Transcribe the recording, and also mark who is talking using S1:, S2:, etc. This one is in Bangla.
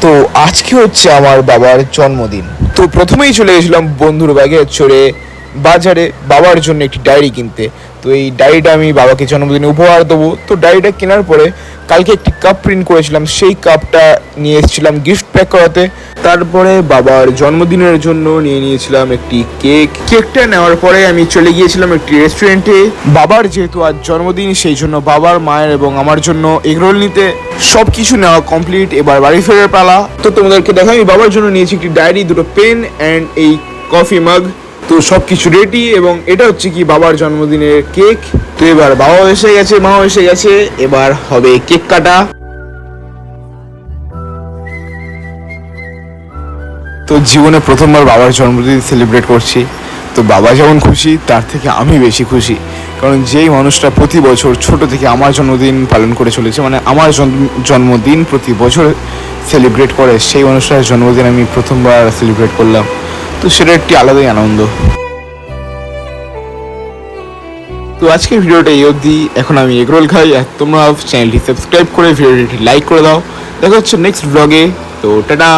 S1: তো আজকে হচ্ছে আমার বাবার জন্মদিন। তো প্রথমেই চলে গেছিলাম বন্ধুর ব্যাগে চড়ে বাজারে বাবার জন্য একটি ডায়েরি কিনতে। তো এই ডায়েরিটা আমি বাবাকে জন্মদিনে উপহার দেবো। তো ডায়েরিটা কেনার পরে কালকে একটি কাপ প্রিন্ট করেছিলাম, সেই কাপটা নিয়ে এসেছিলাম গিফট প্যাক করাতে। তারপরে বাবার জন্মদিনের জন্য নিয়ে নিয়েছিলাম একটি কেকটা নেওয়ার পরে আমি চলে গিয়েছিলাম একটি রেস্টুরেন্টে। বাবার যেহেতু আজ জন্মদিন, সেই জন্য বাবার, মায়ের এবং আমার জন্য এগরোল নিতে সব কিছু নেওয়া কমপ্লিট। এবার বাড়ি ফেরার পালা। তো তোমাদেরকে দেখা, আমি বাবার জন্য নিয়েছি একটি ডায়েরি, দুটো পেন অ্যান্ড এই কফি মাগ। তো সব কিছু রেডি, এবং এটা হচ্ছে কি বাবার জন্মদিনের কেক। তো এবার বাবাও এসে গেছে, মাও এসে গেছে, এবার হবে কেক কাটা। তো জীবনে প্রথমবার বাবার জন্মদিন সেলিব্রেট করছি। তো বাবা যেমন খুশি, তার থেকে আমি বেশি খুশি, কারণ যেই মানুষটা প্রতি বছর ছোট থেকে আমার জন্মদিন পালন করে চলেছে, মানে আমার জন্মদিন প্রতি বছর সেলিব্রেট করে, সেই মানুষটার জন্মদিন আমি প্রথমবার সেলিব্রেট করলাম। তো সেটা একটি আলাদাই আনন্দ। তো আজকের ভিডিওটা এই অবধি। এখন আমি এগরোল খাই, আর তোমরা চ্যানেলটি সাবস্ক্রাইব করে ভিডিওটি লাইক করে দাও। দেখা হচ্ছে নেক্সট ব্লগে। তো টাটা।